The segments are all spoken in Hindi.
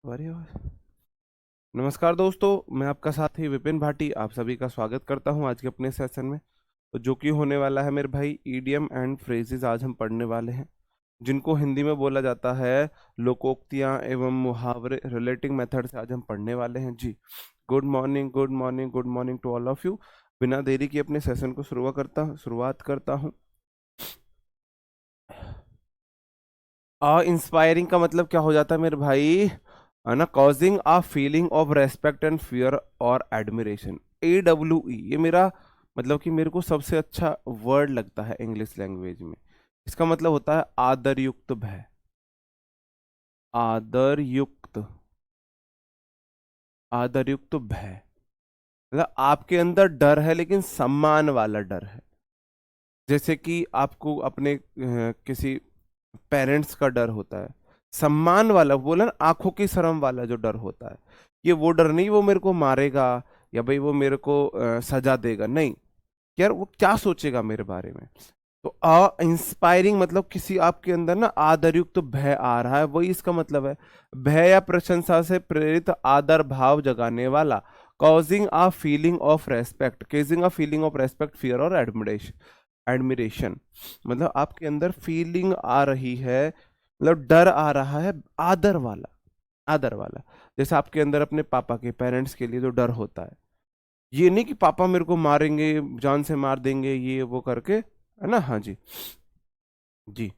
अरे वाह। नमस्कार दोस्तों, मैं आपका साथी विपिन भाटी आप सभी का स्वागत करता हूं आज के अपने सेशन में। तो जो कि होने वाला है मेरे भाई ईडियम एंड फ्रेजेस आज हम पढ़ने वाले हैं, जिनको हिंदी में बोला जाता है लोकोक्तियां एवं मुहावरे रिलेटिंग मेथड से आज हम पढ़ने वाले हैं जी। Good morning, good morning, good morning to all of you. बिना देरी के अपने सेशन को शुरुआत करता हूं। इंस्पायरिंग का मतलब क्या हो जाता है मेरे भाई, है ना, causing a feeling of respect and fear और एडमिरेशन। AWE ये मेरा मतलब कि मेरे को सबसे अच्छा वर्ड लगता है इंग्लिश लैंग्वेज में। इसका मतलब होता है आदरयुक्त भय। आदरयुक्त आदरयुक्त भय मतलब आपके अंदर डर है लेकिन सम्मान वाला डर है। जैसे कि आपको अपने किसी पेरेंट्स का डर होता है, सम्मान वाला बोला ना, आंखों की शर्म वाला जो डर होता है, ये वो डर नहीं वो मेरे को मारेगा या भाई वो मेरे को सजा देगा, नहीं। यार वो क्या सोचेगा मेरे बारे में। तो इंस्पायरिंग मतलब किसी आपके अंदर ना आदरयुक्त तो भय आ रहा है, वही इसका मतलब है। भय या प्रशंसा से प्रेरित आदर भाव जगाने वाला। Causing a feeling of respect, causing a feeling of respect, fear और एडमिरेशन। एडमिरेशन मतलब आपके अंदर फीलिंग आ रही है, मतलब डर आ रहा है, आदर वाला। आदर वाला जैसे आपके अंदर अपने पापा के पेरेंट्स के लिए जो डर होता है, ये नहीं कि पापा मेरे को मारेंगे, जान से मार देंगे ये वो करके, है ना। हाँ जी। जी,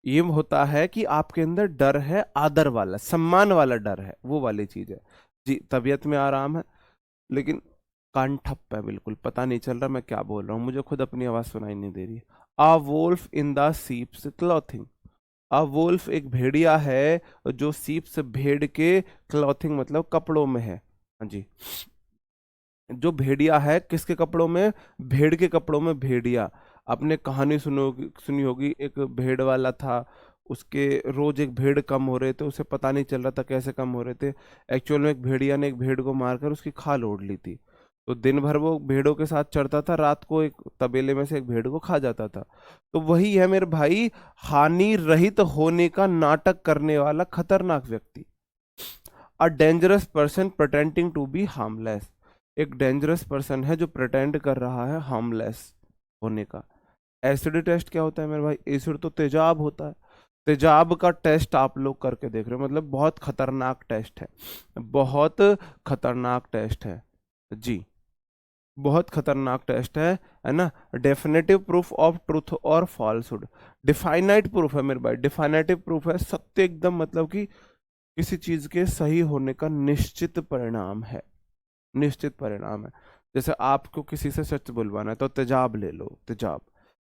ये होता है कि आपके अंदर डर है, आदर वाला सम्मान वाला डर है, वो वाली चीज है। जी, तबीयत में आराम है लेकिन कान ठप है, बिल्कुल पता नहीं चल रहा मैं क्या बोल रहा हूँ, मुझे खुद अपनी आवाज सुनाई नहीं दे रही। A wolf in the sheep's clothing. A wolf एक भेड़िया है जो सीप्स भेड़ के क्लॉथिंग मतलब कपड़ों में है। हाँ जी, जो भेड़िया है किसके कपड़ों में, भेड़ के कपड़ों में भेड़िया। आपने कहानी सुनी होगी, एक भेड़ वाला था, उसके रोज एक भेड़ कम हो रहे थे, उसे पता नहीं चल रहा था कैसे कम हो रहे थे। एक्चुअल में एक भेड़िया ने एक भेड़ को मारकर उसकी खाल ओढ़ ली थी। तो दिन भर वो भेड़ों के साथ चढ़ता था, रात को एक तबेले में से एक भेड़ को खा जाता था। तो वही है मेरे भाई, हानि रहित होने का नाटक करने वाला खतरनाक व्यक्ति। A dangerous person pretending to be harmless. एक डेंजरस पर्सन है जो प्रटेंड कर रहा है हार्मलेस होने का। एसिड टेस्ट क्या होता है मेरे भाई, एसिड तो तेजाब होता है। तेजाब का टेस्ट आप लोग करके देख रहे हो, मतलब बहुत खतरनाक टेस्ट है, बहुत खतरनाक टेस्ट है जी, बहुत खतरनाक टेस्ट है ना। डेफिनेटिव प्रूफ ऑफ ट्रूथ और फॉल्सहुड। डिफाइनाइट प्रूफ है मेरे भाई, डिफाइनेटिव प्रूफ है सत्य एकदम, मतलब कि किसी चीज के सही होने का निश्चित परिणाम है, निश्चित परिणाम है। जैसे आपको किसी से सच बुलवाना है तो तेजाब ले लो, तेजाब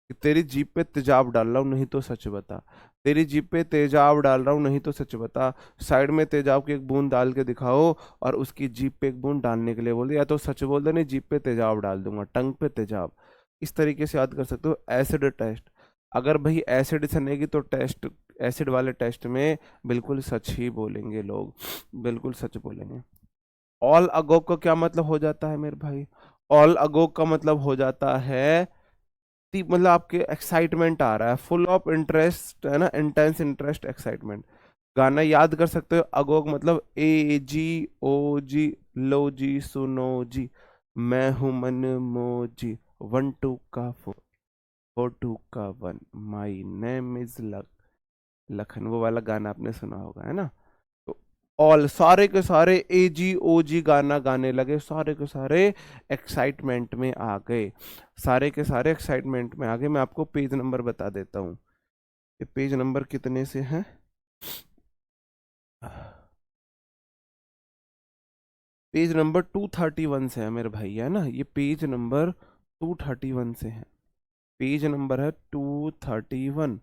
कि तेरी जीप पे तेजाब डाल रहा हूँ नहीं तो सच बता। तेरी जीप पे तेजाब डाल रहा हूँ नहीं तो सच बता। साइड में तेजाब की एक बूंद डाल के दिखाओ और उसकी जीप पे एक बूंद डालने के लिए बोल दे, या तो सच बोल दे नहीं जीप पे तेजाब डाल दूंगा, टंग पे तेजाब। इस तरीके से याद कर सकते हो। एसिड टेस्ट, अगर भाई एसिड से नहीं तो टेस्ट, एसिड वाले टेस्ट में बिल्कुल सच ही बोलेंगे लोग, बिल्कुल सच बोलेंगे। ऑल अगो का क्या मतलब हो जाता है मेरे भाई, ऑल अगो का मतलब हो जाता है मतलब आपके एक्साइटमेंट आ रहा है, फुल ऑफ इंटरेस्ट, है ना, इंटेंस इंटरेस्ट एक्साइटमेंट। गाना याद कर सकते हो, अगोग मतलब AGOG, लो जी सुनो जी, मैं हूं मन मोजी, 1 2 का 4, 4 2 का 1, माई नेम इज लखन, वो वाला गाना आपने सुना होगा, है ना। तो ऑल सारे के सारे AGOG गाना गाने लगे, सारे के सारे एक्साइटमेंट में आ गए, सारे के सारे एक्साइटमेंट में आ गए। मैं आपको पेज नंबर बता देता हूँ, ये पेज नंबर कितने से हैं। पेज नंबर 231 से है मेरे भाई, है ना, ये पेज नंबर 231 से है। पेज नंबर है 231।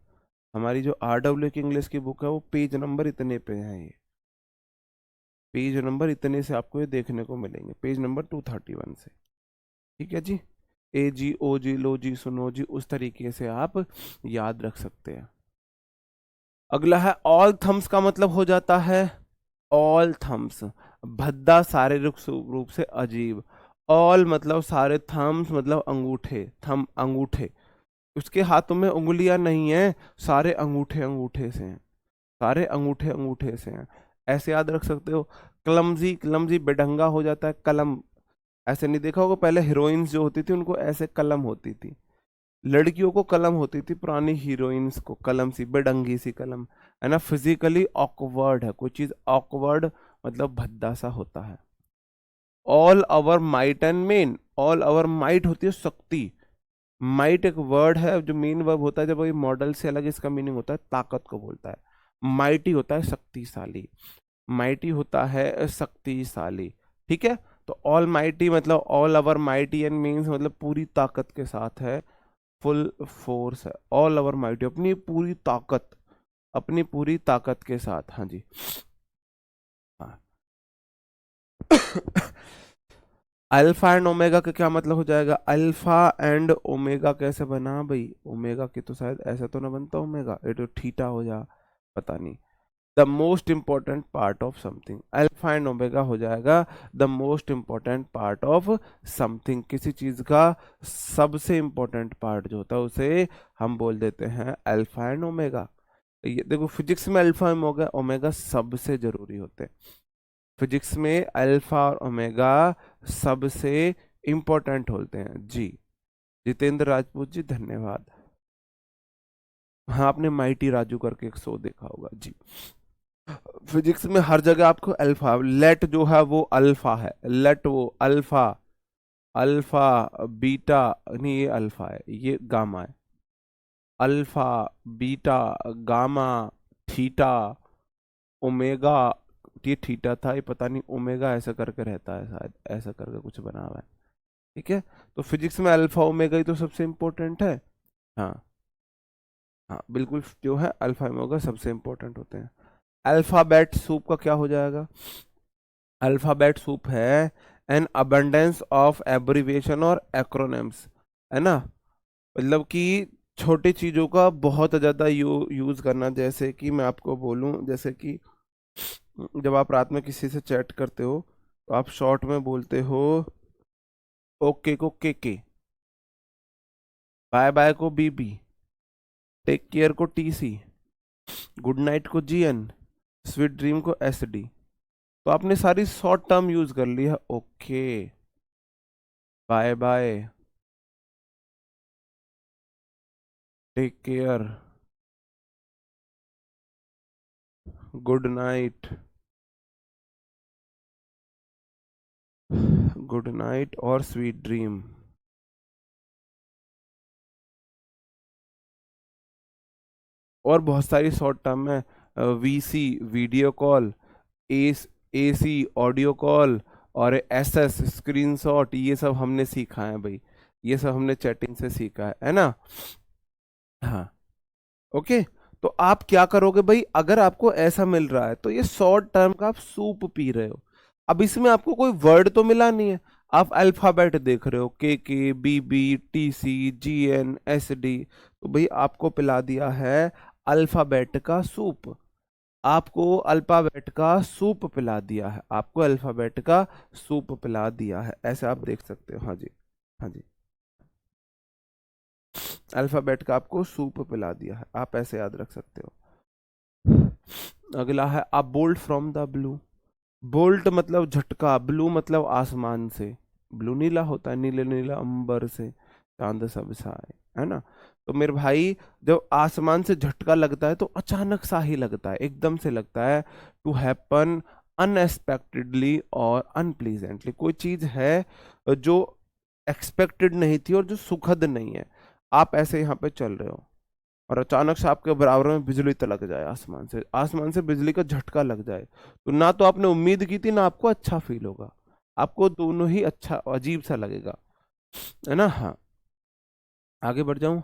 हमारी जो RW की इंग्लिश की बुक है वो पेज नंबर इतने पे है, ये पेज नंबर इतने से आपको ये देखने को मिलेंगे, पेज नंबर 231 से। ठीक है जी, AGOG लो जी सुनो जी, उस तरीके से आप याद रख सकते हैं। अगला है ऑल थम्स का मतलब हो जाता है, ऑल थम्स भद्दा शारीरिक रूप से अजीब। ऑल मतलब सारे, थम्स मतलब अंगूठे, थम अंगूठे, उसके हाथों में उंगलियां नहीं है, सारे अंगूठे अंगूठे से हैं, सारे अंगूठे अंगूठे से हैं। ऐसे याद रख सकते हो। क्लमजी, क्लमजी बेढंगा हो जाता है, कलम। ऐसे नहीं देखा होगा, पहले हीरोइंस जो होती थी उनको ऐसे कलम होती थी, लड़कियों को कलम होती थी, पुरानी हीरोइंस को कलम सी, बेढंगी सी कलम, है ना। फिजिकली ऑकवर्ड है कोई चीज, ऑकवर्ड मतलब भद्दा सा होता है। All our might and main, all our might होती है शक्ति। माइट एक वर्ड है जो मेन वर्ब होता है, जब वही मॉडल से अलग इसका मीनिंग होता है, ताकत को बोलता है। माइटी होता है शक्तिशाली, माइटी होता है शक्तिशाली, ठीक है। तो ऑल माइटी मतलब all our mighty and means मतलब पूरी ताकत के साथ है, फुल फोर्स है। ऑल अवर माइटी अपनी पूरी ताकत, अपनी पूरी ताकत के साथ, हाँ जी। हाँ। अल्फा एंड ओमेगा का क्या मतलब हो जाएगा? अल्फा एंड ओमेगा कैसे बना भाई? ओमेगा की तो शायद ऐसा तो ना बनता ओमेगा, ये तो थीटा हो जा, पता नहीं। The most important part of something, alpha and omega हो जाएगा the most important part of something, किसी चीज का सबसे इंपॉर्टेंट पार्ट जो होता है उसे हम बोल देते हैं अल्फा एंड ओमेगा। ये देखो फिजिक्स में अल्फा ओमेगा, ओमेगा सबसे जरूरी होते हैं। फिजिक्स में अल्फा और ओमेगा सबसे इंपॉर्टेंट होते हैं जी। जितेंद्र राजपूत जी धन्यवाद। हाँ, आपने माइटी राजू करके एक शो देखा होगा जी। फिजिक्स में हर जगह आपको अल्फा, लेट जो है वो अल्फा है, लेट वो अल्फा, अल्फा बीटा, नहीं ये अल्फा है, ये गामा है। Alpha, beta, gamma, theta, omega, ये थीटा था, ये पता नहीं ओमेगा ऐसा करके रहता है, शायद ऐसा करके कुछ बना हुआ है, ठीक है। तो फिजिक्स में अल्फा ओमेगा ही तो सबसे इंपॉर्टेंट है। हाँ, हाँ बिल्कुल, जो है अल्फा ओमेगा सबसे इंपॉर्टेंट होते हैं। अल्फाबेट सूप का क्या हो जाएगा? अल्फाबेट सूप है एन अबंडेंस ऑफ एब्रिविएशन और एक्रोनिम्स, है ना। मतलब कि छोटी चीजों का बहुत ज्यादा यूज करना, जैसे कि मैं आपको बोलूं, जैसे कि जब आप रात में किसी से चैट करते हो तो आप शॉर्ट में बोलते हो ओके को के, बाय बाय को बीबी, टेक केयर को टीसी, गुड नाइट को जीएन, स्वीट ड्रीम को एसडी। तो आपने सारी शॉर्ट टर्म यूज कर ली है, okay, bye bye, take care, good night, good night और स्वीट ड्रीम। और बहुत सारी शॉर्ट टर्म है, VC video call, S AC audio call, और एसएस स्क्रीनशॉट, ये सब हमने सीखा है भाई, ये सब हमने चैटिंग से सीखा है ना। हाँ, ओके। तो आप क्या करोगे भाई, अगर आपको ऐसा मिल रहा है तो ये शॉर्ट टर्म का आप सूप पी रहे हो। अब इसमें आपको कोई वर्ड तो मिला नहीं है, आप अल्फाबेट देख रहे हो, के B B T C G N S D, तो भाई आपको पिला दिया है अल्फाबेट का सूप। आपको अल्फाबेट का सूप पिला दिया है, आपको अल्फाबेट का सूप पिला दिया है, ऐसे आप देख सकते हो। हाँ जी, हाँ जी, अल्फाबेट का आपको सूप पिला दिया है, आप ऐसे याद रख सकते हो। अगला है अ bolt from the blue. Bolt मतलब झटका, ब्लू मतलब आसमान से, ब्लू नीला होता है, नीले नीला अंबर से चांद सब साए, है ना। तो मेरे भाई, जब आसमान से झटका लगता है तो अचानक सा ही लगता है, एकदम से लगता है, टू हैपन अनएक्सपेक्टेडली और अनप्लीजेंटली, कोई चीज है जो एक्सपेक्टेड नहीं थी और जो सुखद नहीं है। आप ऐसे यहाँ पे चल रहे हो और अचानक से आपके बराबर में बिजली तलक जाए, आसमान से बिजली का झटका लग जाए, तो ना तो आपने उम्मीद की थी, ना आपको अच्छा फील होगा, आपको दोनों ही अच्छा अजीब सा लगेगा, है ना। हाँ, आगे बढ़ जाऊं।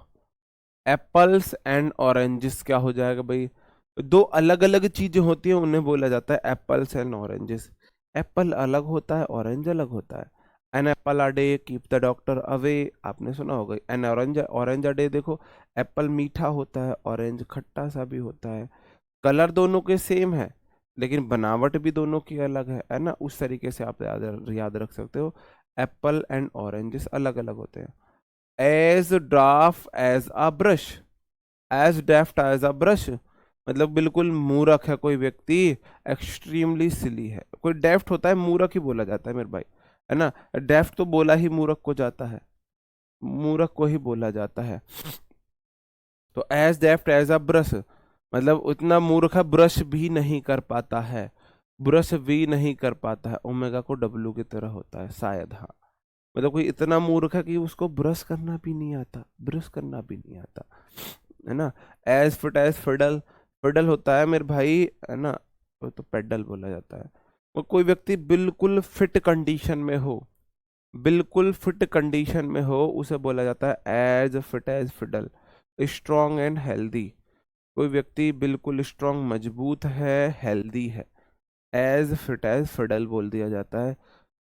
एप्पल्स एंड ऑरेंजेस क्या हो जाएगा भाई? दो अलग अलग चीजें होती हैं, उन्हें बोला जाता है एप्पल्स एंड ऑरेंजेस। एप्पल अलग होता है, ऑरेंज अलग होता है। An apple a day keep the doctor away, आपने सुना होगा। An orange orange a day, देखो एप्पल मीठा होता है, ऑरेंज खट्टा सा भी होता है। कलर दोनों के सेम है, लेकिन बनावट भी दोनों की अलग है ना। उस तरीके से आप याद रख सकते हो, एप्पल एंड ऑरेंजेस अलग अलग होते हैं। As draft as a brush, as daft as a brush, मतलब बिल्कुल मूर्ख है कोई व्यक्ति, एक्सट्रीमली सिली है। कोई डेफ्ट होता है मूर्ख ही बोला जाता है मेरे भाई, है ना। डेफ्ट तो बोला ही मूर्ख को जाता है, मूर्ख को ही बोला जाता है। तो as daft as a brush, मतलब उतना मूर्ख है ब्रश भी नहीं कर पाता है, ब्रश भी नहीं कर पाता है, ओमेगा को डब्लू की तरह होता है शायद, हाँ। मतलब कोई इतना मूर्ख है कि उसको ब्रश करना भी नहीं आता, ब्रश करना भी नहीं आता, है ना। As fit as fiddle, fiddle होता है मेरे भाई, है ना, वो तो पेडल बोला जाता है। वो कोई व्यक्ति बिल्कुल फिट कंडीशन में हो, बिल्कुल फिट कंडीशन में हो, उसे बोला जाता है as fit as fiddle. Strong and healthy, कोई व्यक्ति बिल्कुल स्ट्रॉन्ग मजबूत है, हेल्दी है, एज फिट एज फिडल बोल दिया जाता है।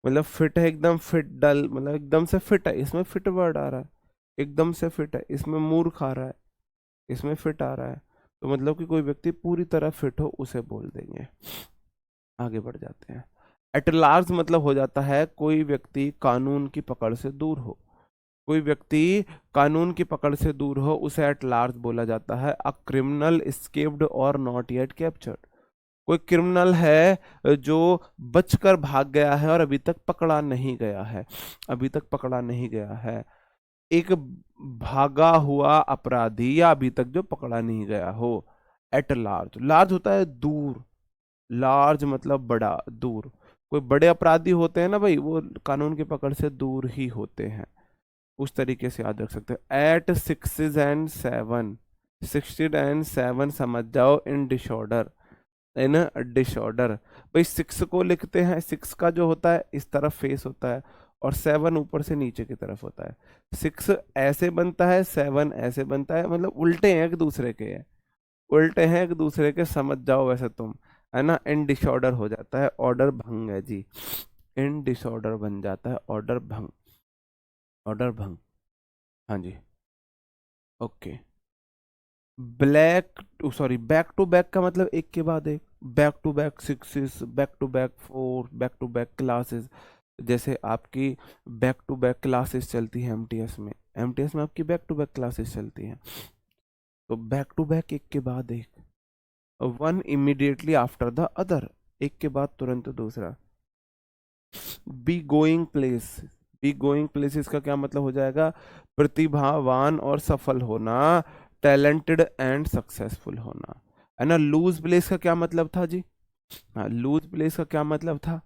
मतलब फिट है एकदम, फिट डल मतलब एकदम से फिट है, इसमें फिट वर्ड आ रहा है, एकदम से फिट है, इसमें मूर्ख आ रहा है, इसमें फिट आ रहा है, तो मतलब कि कोई व्यक्ति पूरी तरह फिट हो उसे बोल देंगे। आगे बढ़ जाते हैं। एट लार्ज मतलब हो जाता है कोई व्यक्ति कानून की पकड़ से दूर हो, कोई व्यक्ति कानून की पकड़ से दूर हो उसे एट लार्ज बोला जाता है। अ क्रिमिनल एस्केप्ड और नॉट येट कैप्चर्ड, कोई क्रिमिनल है जो बचकर भाग गया है और अभी तक पकड़ा नहीं गया है, अभी तक पकड़ा नहीं गया है। एक भागा हुआ अपराधी या अभी तक जो पकड़ा नहीं गया हो। एट लार्ज, लार्ज होता है दूर, लार्ज मतलब बड़ा, दूर। कोई बड़े अपराधी होते हैं ना भाई, वो कानून की पकड़ से दूर ही होते हैं, उस तरीके से याद रख सकते हैं। एट 6 and 7, 16 and 7 समझ जाओ, इन डिसऑर्डर, इन डिसऑर्डर। भाई 6 को लिखते हैं, 6 का जो होता है इस तरफ फेस होता है और 7 ऊपर से नीचे की तरफ होता है। 6 ऐसे बनता है, 7 ऐसे बनता है, मतलब उल्टे हैं एक दूसरे के, उल्टे हैं एक दूसरे के, समझ जाओ वैसे तुम, है ना। इन डिसऑर्डर हो जाता है, ऑर्डर भंग है जी, इन डिसऑर्डर बन जाता है, ऑर्डर भंग, ऑर्डर भंग, हाँ जी। Okay. Black, sorry, back to back का मतलब एक के बाद एक, back to back sixes, back to back four, back to back classes. जैसे आपकी बैक टू बैक क्लासेस चलती है एमटीएस में, एमटीएस में आपकी बैक टू बैक क्लासेस चलती हैं, तो बैक टू बैक एक के बाद एक, one immediately after the other, एक के बाद तुरंत दूसरा। Be going place, B going places का क्या मतलब हो जाएगा, प्रतिभावान और सफल होना, टैलेंटेड एंड सक्सेसफुल होना, है ना। लूज प्लेस का क्या मतलब था जी, हाँ, लूज प्लेस का क्या मतलब था,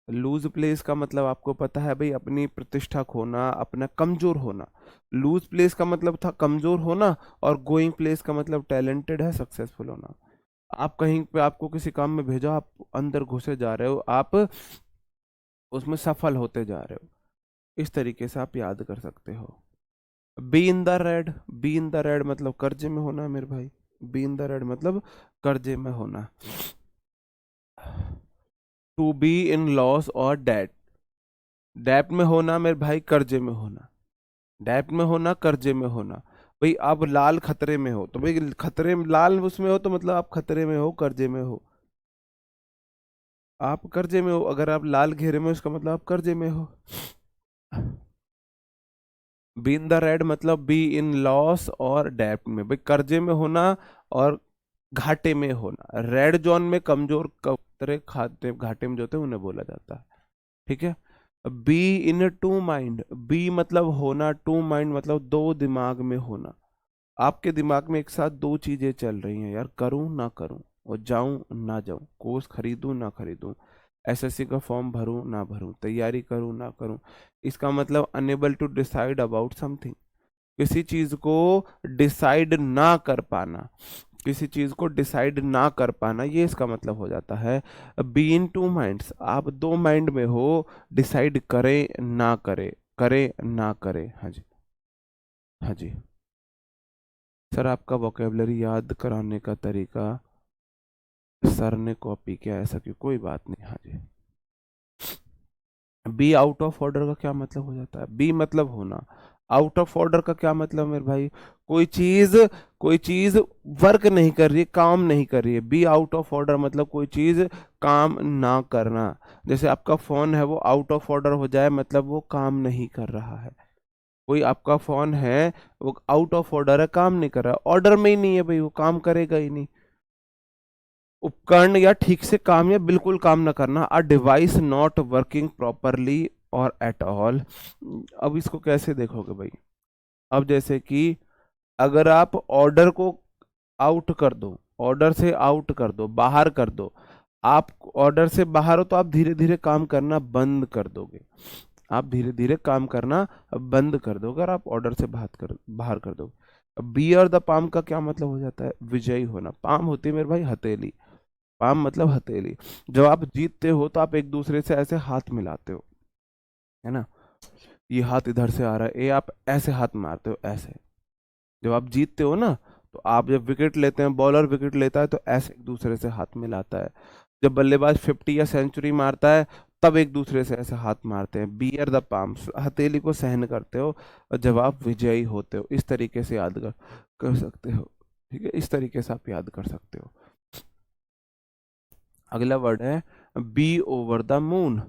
लूज प्लेस का मतलब आपको पता है भाई, अपनी प्रतिष्ठा खोना, अपना कमजोर होना। लूज प्लेस का मतलब था कमजोर होना, और गोइंग प्लेस का मतलब टैलेंटेड है, सक्सेसफुल होना। आप कहीं पे आपको किसी काम में भेजा, आप अंदर घुसे जा रहे हो, आप उसमें सफल होते जा रहे हो, इस तरीके से आप याद कर सकते हो। Be in the red, be in the red मतलब कर्जे में होना मेरे भाई, बी इन द रेड मतलब कर्जे में होना। टू बी इन लॉस और डेट, डेट में होना मेरे भाई, कर्जे में होना, डेट में होना, कर्जे में होना। भाई आप लाल खतरे में हो, तो भाई खतरे में, लाल उसमें हो तो मतलब आप खतरे में हो, कर्जे में हो, आप कर्जे में हो। अगर आप लाल घेरे में हो, इसका मतलब आप कर्जे में हो। बी इन द रेड मतलब बी इन लॉस और डेब्ट में, भाई कर्जे में होना और घाटे में होना। रेड जोन में कमजोर कतरे खाते घाटे में जो होते हैं उन्हें बोला जाता है, ठीक है। Be in two mind, be मतलब होना, टू माइंड मतलब दो दिमाग में होना। आपके दिमाग में एक साथ दो चीजें चल रही हैं यार, करूं ना करूं, और जाऊं ना जाऊं, कोर्स खरीदूं ना खरीदूं, एसएससी का फॉर्म भरूं ना भरूं, तैयारी करूं ना करूं। इसका मतलब unable to decide about something, किसी चीज को डिसाइड ना कर पाना, किसी चीज को डिसाइड ना कर पाना, ये इसका मतलब हो जाता है। बी इन टू माइंड्स, आप दो माइंड में हो, डिसाइड करें ना करें, करें ना करें, हाँ जी, हाँ जी। सर आपका वोकेबलरी याद कराने का तरीका सर ने कॉपी किया, ऐसा क्यों, कोई बात नहीं, हाँ जी। बी आउट ऑफ ऑर्डर का क्या मतलब हो जाता है, बी मतलब होना, आउट ऑफ ऑर्डर का क्या मतलब मेरे भाई, कोई चीज, कोई चीज वर्क नहीं कर रही है, काम नहीं कर रही है। बी आउट ऑफ ऑर्डर मतलब कोई चीज काम ना करना। जैसे आपका फोन है वो आउट ऑफ ऑर्डर हो जाए, मतलब वो काम नहीं कर रहा है, कोई आपका फोन है वो आउट ऑफ ऑर्डर है, काम नहीं कर रहा, ऑर्डर में ही नहीं है भाई, वो काम करेगा ही नहीं। उपकरण या ठीक से काम या बिल्कुल काम ना करना, a device not working properly और एट ऑल। अब इसको कैसे देखोगे भाई? अब जैसे कि अगर आप ऑर्डर को आउट कर दो, ऑर्डर से आउट कर दो, बाहर कर दो, आप ऑर्डर से बाहर हो तो आप धीरे धीरे काम करना बंद कर दोगे, आप धीरे धीरे काम करना बंद कर दो अगर आप ऑर्डर से बाहर कर दो। बियर द पाम का क्या मतलब हो जाता है? विजयी होना। पाम होती है मेरे भाई हथेली, पाम मतलब हथेली। जब आप जीतते हो तो आप एक दूसरे से ऐसे हाथ मिलाते हो, है ना, ये हाथ इधर से आ रहा है, ये आप ऐसे हाथ मारते हो ऐसे। जब आप जीतते हो ना, तो आप जब विकेट लेते हैं, बॉलर विकेट लेता है तो ऐसे एक दूसरे से हाथ मिलाता है। जब बल्लेबाज 50 या सेंचुरी मारता है तब एक दूसरे से ऐसे हाथ मारते हैं। बियर द पाम्स, हथेली को सहन करते हो और जब आप विजयी होते हो, इस तरीके से याद कर सकते हो। ठीक है, इस तरीके से आप याद कर सकते हो। अगला वर्ड है बी ओवर द मून।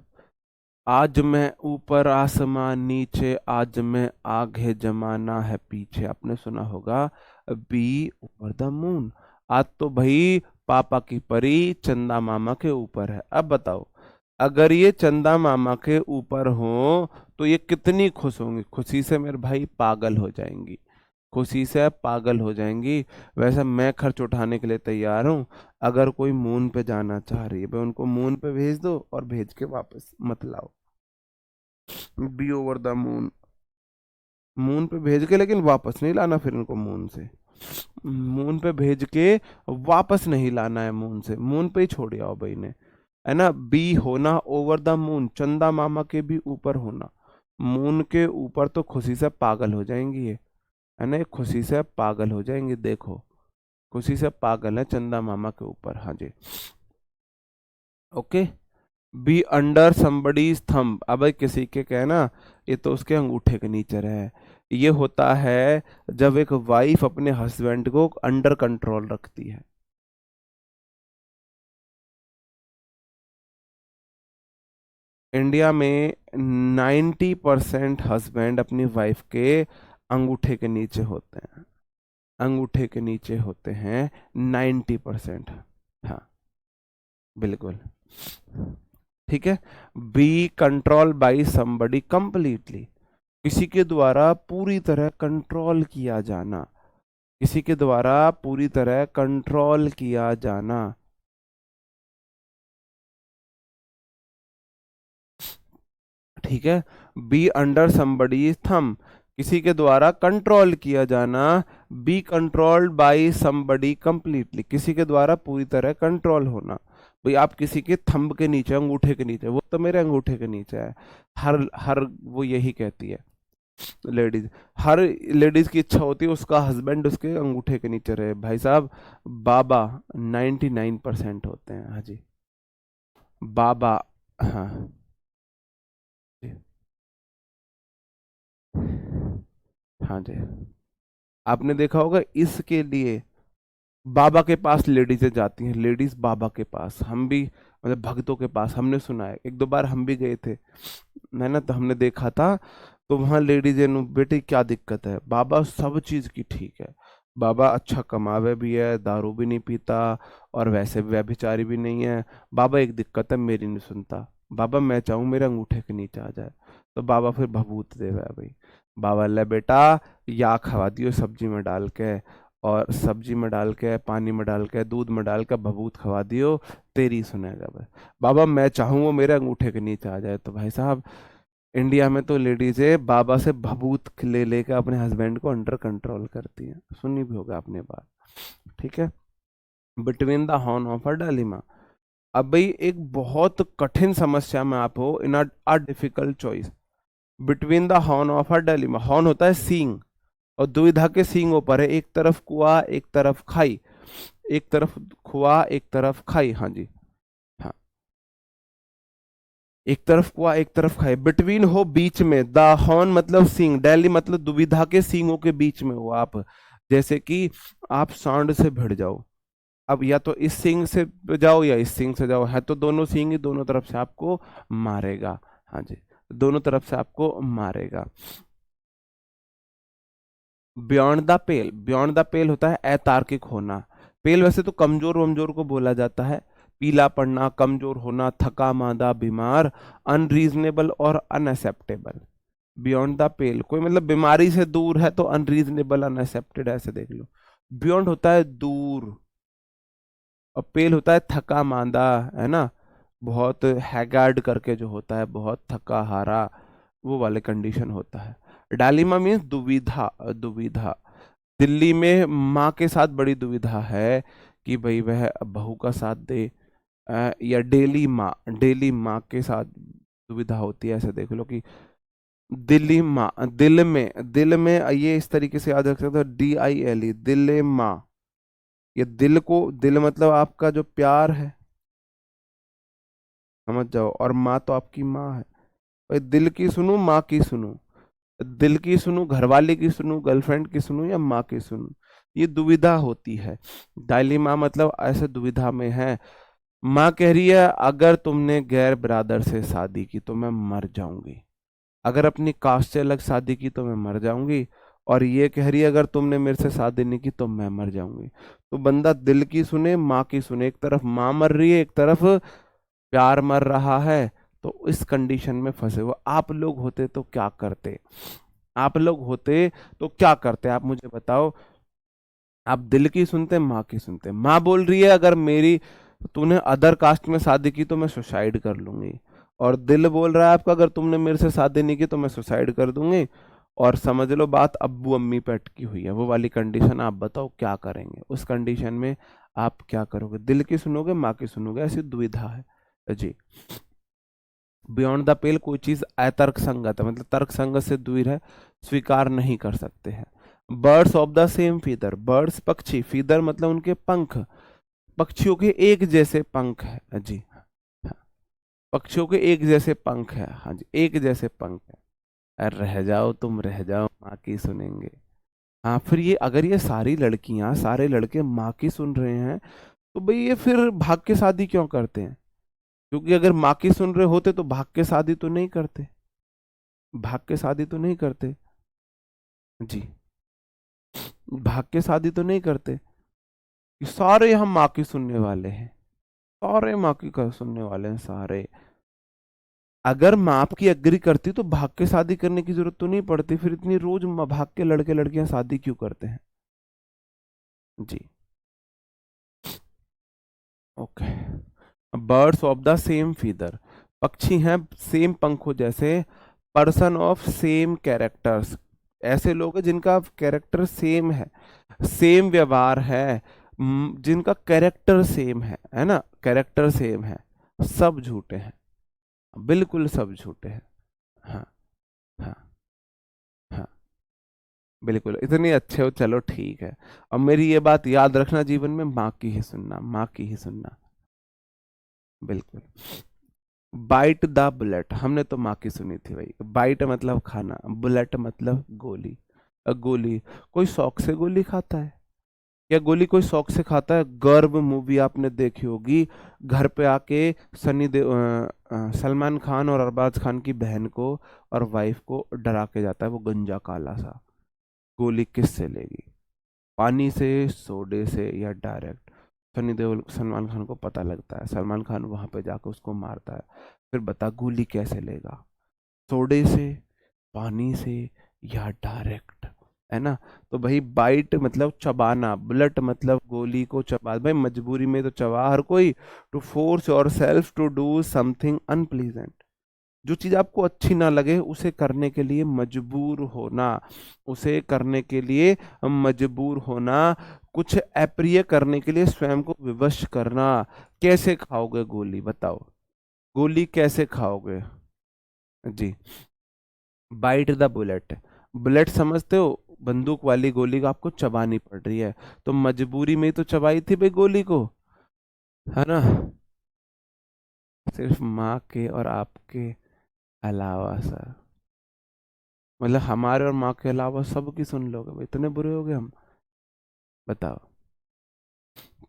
आज मैं ऊपर आसमान नीचे, आज मैं आगे जमाना है पीछे। आपने सुना होगा बी ओवर द मून। आज तो भाई पापा की परी चंदा मामा के ऊपर है। अब बताओ, अगर ये चंदा मामा के ऊपर हो तो ये कितनी खुश होंगी? खुशी से मेरे भाई पागल हो जाएंगी, खुशी से पागल हो जाएंगी। वैसे मैं खर्च उठाने के लिए तैयार हूँ। अगर कोई मून पे जाना चाह रही है भाई, उनको मून पे भेज दो और भेज के वापस मत लाओ। Be over the moon, moon पे भेज के लेकिन वापस नहीं लाना फिर उनको मून से, मून पे भेज के वापस नहीं लाना है मून से, मून पे ही छोड़ आओ भाई ने, है ना। बी होना ओवर द मून, चंदा मामा के भी ऊपर होना। मून के ऊपर तो खुशी से पागल हो जाएंगी ये, है ना, ये खुशी से पागल हो जाएंगी। देखो, खुशी से पागल है चंदा मामा के ऊपर। हाँ जी, okay. Be under somebody's thumb, अब भाई किसी के कहना, ये तो उसके अंगूठे के नीचे रहे। ये होता है जब एक वाइफ अपने हस्बैंड को अंडर कंट्रोल रखती है। इंडिया में 90% हस्बैंड अपनी वाइफ के अंगूठे के नीचे होते हैं, अंगूठे के नीचे होते हैं 90%। हाँ, बिल्कुल, ठीक है। Be control by somebody completely, किसी के द्वारा पूरी तरह कंट्रोल किया जाना, किसी के द्वारा पूरी तरह कंट्रोल किया जाना। ठीक है, बी अंडर समबडीज थंब, किसी के द्वारा कंट्रोल किया जाना। Be controlled by somebody completely, किसी के द्वारा पूरी तरह कंट्रोल होना। भाई आप किसी के थंब के नीचे, अंगूठे के नीचे, वो तो मेरे अंगूठे के नीचे है। हर हर वो यही कहती है लेडीज, हर लेडीज की इच्छा होती है उसका हस्बैंड उसके अंगूठे के नीचे रहे। भाई साहब, बाबा 99% होते हैं। हाँ जी, बाबा। हाँ जी, हाँ जी। आपने देखा होगा इसके लिए बाबा के पास लेडीजें जाती हैं, लेडीज बाबा के पास, हम भी मतलब भक्तों के पास हमने सुना है, एक दो बार हम भी गए थे, है ना, तो हमने देखा था। तो वहाँ लेडीजें नु बेटी क्या दिक्कत है, बाबा सब चीज की ठीक है, बाबा अच्छा कमावे भी है, दारू भी नहीं पीता और वैसे व्यभिचारी भी नहीं है। बाबा एक दिक्कत है, मेरी नहीं सुनता, बाबा मैं चाहूँ मेरे अंगूठे के नीचे आ जाए। तो बाबा फिर भभूत देवा है भाई, बाबा ले बेटा या खवा दियो सब्जी में डाल के, और सब्जी में डाल के, पानी में डाल के, दूध में डाल के भभूत खवा दियो, तेरी सुनेगा भाई। बाबा मैं चाहूँ वो मेरे अंगूठे के नीचे आ जाए। तो भाई साहब, इंडिया में तो लेडीजें बाबा से भभूत ले लेकर अपने हस्बैंड को अंडर कंट्रोल करती हैं, सुनी भी होगा आपने बात। ठीक है, between the horn of a dilemma. अब भाई एक बहुत कठिन समस्या में आप हो, in a difficult choice, between the horn of a dilemma. Horn होता है सींग, और दुविधा के सींगों पर है, एक तरफ कुआ एक तरफ खाई, एक तरफ कुआ एक तरफ खाई। हाँ जी, हाँ, एक तरफ कुआ एक तरफ खाई, बिटवीन हो बीच में, द हॉर्न मतलब सींग, डेली मतलब दुविधा के सींगों के बीच में हो आप। जैसे कि आप सांड से भिड़ जाओ, अब या तो इस सींग से जाओ या इस सींग से जाओ, है तो दोनों सींग ही, दोनों तरफ से आपको मारेगा। हाँ जी, दोनों तरफ से आपको मारेगा। बियॉन्ड द पेल होता है अतार्किक होना। पेल वैसे तो कमजोर वमजोर को बोला जाता है। पीला पड़ना, कमजोर होना, थका मांदा, बीमार, अनरीजनेबल और अनएक्सेप्टेबल। बियॉन्ड द पेल, कोई मतलब बीमारी से दूर है तो अनरीजनेबल अनएक्सेप्टेड ऐसे देख लो। बियॉन्ड होता है दूर, और पेल होता है थका मांदा, है ना, बहुत हैगार्ड करके जो होता है, बहुत थका हारा, वो वाले कंडीशन होता है। डालिमा मीन्स दुविधा, दुविधा। दिल्ली में माँ के साथ बड़ी दुविधा है कि भाई वह बहू का साथ दे, या डेली माँ के साथ दुविधा होती है, ऐसे देख लो कि दिल्ली माँ, दिल में ये इस तरीके से याद रख सकते हो, DILE, दिल माँ। ये दिल को, दिल मतलब आपका जो प्यार है, समझ जाओ, और माँ तो आपकी माँ है। भाई दिल की सुनूं माँ की सुनूं, दिल की सुनूं घरवाले की सुनूं गर्लफ्रेंड की सुनूं या माँ की सुनूं, ये दुविधा होती है। डायलिमा मतलब ऐसे दुविधा में है। माँ कह रही है अगर तुमने गैर बिरादर से शादी की तो मैं मर जाऊंगी, अगर अपनी कास्ट से अलग शादी की तो मैं मर जाऊंगी, और ये कह रही है अगर तुमने मेरे से शादी नहीं की तो मैं मर जाऊंगी। तो बंदा दिल की सुने माँ की सुने, एक तरफ माँ मर रही है, एक तरफ प्यार मर रहा है, तो इस कंडीशन में फंसे हुए आप लोग होते तो क्या करते? आप लोग होते तो क्या करते, आप मुझे बताओ। आप दिल की सुनते माँ की सुनते? माँ बोल रही है अगर मेरी, तूने अदर कास्ट में शादी की तो मैं सुसाइड कर लूंगी, और दिल बोल रहा है आपका अगर तुमने मेरे से शादी नहीं की तो मैं सुसाइड कर दूंगी। और समझ लो बात अब्बू अम्मी पे अटकी हुई है, वो वाली कंडीशन। आप बताओ क्या करेंगे उस कंडीशन में? आप क्या करोगे, दिल की सुनोगे माँ की सुनोगे? ऐसी दुविधा है जी। बियॉन्ड द पेल, कोई चीज अतर्क संगत है, मतलब तर्क संगत से दूर है, स्वीकार नहीं कर सकते हैं। Birds of the same feather, birds पक्षी, फीदर मतलब उनके पंख, पक्षियों के एक जैसे पंख है जी। हाँ, पक्षियों के एक जैसे पंख है, हाँ जी, एक जैसे पंख है। अरे रह जाओ तुम रह जाओ, माँ की सुनेंगे। हाँ, फिर ये अगर ये सारी लड़कियां सारे लड़के माँ की सुन रहे हैं, तो भाई ये फिर भाग के शादी क्यों करते हैं? क्योंकि अगर माँ की सुन रहे होते तो भाग के शादी तो नहीं करते, भाग के शादी तो नहीं करते जी, भाग के शादी तो नहीं करते। ये सारे हम माँ की सुनने वाले हैं, सारे माँ की सुनने वाले हैं सारे। अगर माँ आपकी एग्री करती तो भाग के शादी करने की जरूरत तो नहीं पड़ती, फिर इतनी रोज भाग के लड़के लड़कियां शादी क्यों करते हैं जी। Okay. Birds of the same feather, पक्षी हैं सेम पंखों जैसे। पर्सन ऑफ सेम कैरेक्टर्स, ऐसे लोग हैं जिनका कैरेक्टर सेम है, सेम व्यवहार है, जिनका कैरेक्टर सेम है ना, कैरेक्टर सेम है। सब झूठे हैं, बिल्कुल सब झूठे हैं। हाँ, हाँ, हाँ, बिल्कुल इतने अच्छे हो, चलो ठीक है। अब मेरी ये बात याद रखना, जीवन में माँ की ही सुनना, माँ की ही सुनना, बिल्कुल। बाइट द बुलेट, हमने तो माँ की सुनी थी भाई। बाइट मतलब खाना, बुलेट मतलब गोली। गोली, कोई शौक से गोली खाता है? या गोली कोई शौक से खाता है? गर्व मूवी आपने देखी होगी, घर पे आके सलमान खान और अरबाज खान की बहन को और वाइफ को डरा के जाता है वो गंजा काला सा। गोली किससे लेगी, पानी से, सोडे से, या डायरेक्ट? सनी देओल सलमान खान को पता लगता है, सलमान खान वहां पे जाकर उसको मारता है, फिर बता गोली कैसे लेगा, सोडे से, पानी से, या डायरेक्ट? है ना? तो भाई बाइट मतलब चबाना, बुलेट मतलब गोली को चबा, भाई मजबूरी में तो चबा हर कोई। To force yourself to do something unpleasant, जो चीज आपको अच्छी ना लगे उसे करने के लिए मजबूर होना, उसे करने के लिए मजबूर होना, कुछ अप्रिय करने के लिए स्वयं को विवश करना। कैसे खाओगे गोली बताओ, गोली कैसे खाओगे जी? बाइट द बुलेट, बुलेट समझते हो, बंदूक वाली गोली को आपको चबानी पड़ रही है, तो मजबूरी में ही तो चबाई थी भाई गोली को, है ना? सिर्फ माँ के और आपके अलावा सर, मतलब हमारे और माँ के अलावा सबकी सुन लोगे भाई, इतने बुरे हो गए हम, बताओ।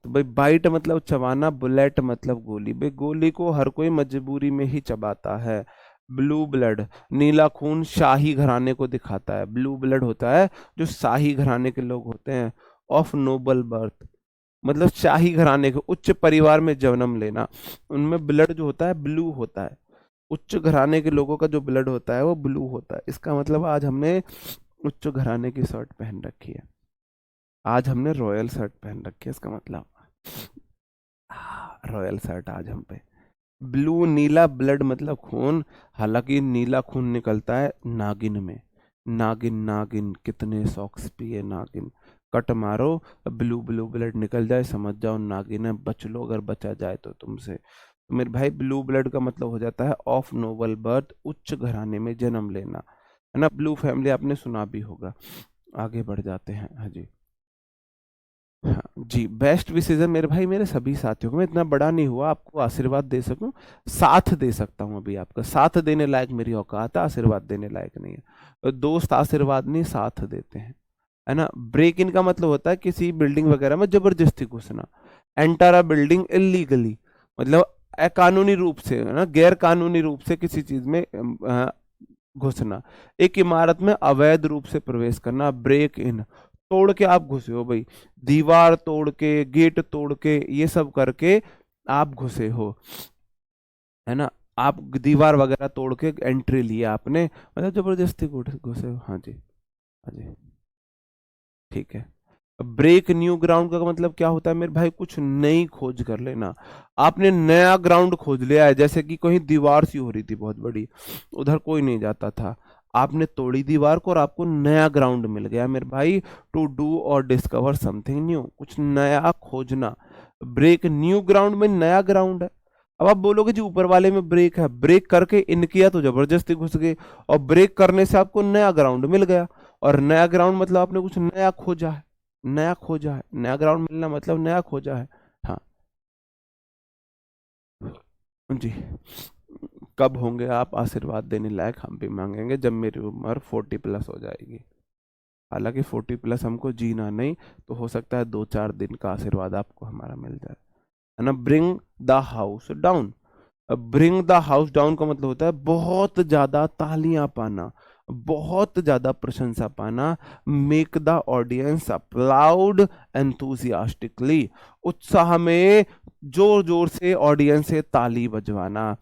तो भाई बाइट मतलब चबाना, बुलेट मतलब गोली, भाई गोली को हर कोई मजबूरी में ही चबाता है। ब्लू ब्लड, नीला खून शाही घराने को दिखाता है। ब्लू ब्लड होता है जो शाही घराने के लोग होते हैं। ऑफ नोबल बर्थ मतलब शाही घराने के उच्च परिवार में जन्म लेना, उनमें ब्लड जो होता है ब्लू होता है। उच्च घराने के लोगों का जो ब्लड होता है वो ब्लू होता है। इसका मतलब आज हमने उच्च घराने की शर्ट पहन रखी है, आज हमने रॉयल शर्ट पहन रखी है, इसका मतलब रॉयल शर्ट आज हम पे। ब्लू नीला ब्लड मतलब खून, हालांकि नीला खून निकलता है नागिन में। नागिन नागिन कितने सॉक्स पिए नागिन, कट मारो ब्लू ब्लू ब्लड निकल जाए, समझ जाओ नागिन है, बच लो अगर बचा जाए तो तुमसे। तो मेरे भाई ब्लू ब्लड का मतलब हो जाता है ऑफ नोबल बर्थ, उच्च घराने में जन्म लेना, है ना। ब्लू फैमिली आपने सुना भी होगा। आगे बढ़ जाते हैं, हाँ जी। हाँ जी, बेस्ट विशेष है मेरे भाई मेरे सभी साथियों को। मैं इतना बड़ा नहीं हुआ आपको आशीर्वाद दे सकूं, साथ दे सकता हूं। अभी आपका साथ देने लायक मेरी औकात है, आशीर्वाद देने लायक नहीं है। तो दोस्त आशीर्वाद नहीं साथ देते हैं, है ना। ब्रेक इन का मतलब होता है किसी बिल्डिंग वगैरह में जबरदस्ती घुसना। एंटर अ बिल्डिंग इलीगली मतलब अकानूनी रूप से, है ना, गैर कानूनी रूप से किसी चीज में घुसना। एक इमारत में अवैध रूप से प्रवेश करना, ब्रेक इन। तोड़ के आप घुसे हो भाई, दीवार तोड़ के गेट तोड़ के ये सब करके आप घुसे हो, है ना। आप दीवार वगैरह तोड़ के एंट्री लिया आपने, मतलब जबरदस्ती घुसे हो। हाँ जी, हाँ जी, ठीक है। ब्रेक न्यू ग्राउंड का मतलब क्या होता है मेरे भाई, कुछ नई खोज कर लेना। आपने नया ग्राउंड खोज लिया है, जैसे कि कहीं दीवार सी हो रही थी बहुत बड़ी, उधर कोई नहीं जाता था, आपने तोड़ी दीवार को और आपको नया ग्राउंड मिल गया मेरे भाई। टू डू और डिस्कवर समथिंग न्यू, कुछ नया खोजना। ब्रेक न्यू ग्राउंड में नया ग्राउंड है। अब आप बोलोगे जी ऊपर वाले में ब्रेक है, ब्रेक करके इन किया तो जबरदस्ती घुस गए, और ब्रेक करने से आपको नया ग्राउंड मिल गया। और नया ग्राउंड मतलब आपने कुछ नया खोजा है, नया खोजा है, नया ग्राउंड मिलना मतलब नया खोजा है। हाँ जी। कब होंगे आप आशीर्वाद देने लायक, हम भी मांगेंगे जब मेरी उम्र 40+ हो जाएगी। हालांकि 40+ हमको जीना नहीं, तो हो सकता है 2-4 दिन का आशीर्वाद आपको हमारा मिल जाए, है ना। Bring the house down, bring the house down का मतलब होता है बहुत ज्यादा तालियां पाना, बहुत ज्यादा प्रशंसा पाना। मेक द ऑडियंस अप्लाउड एंथुसियास्टिकली, उत्साह में जोर जोर से ऑडियंस से ताली बजवाना।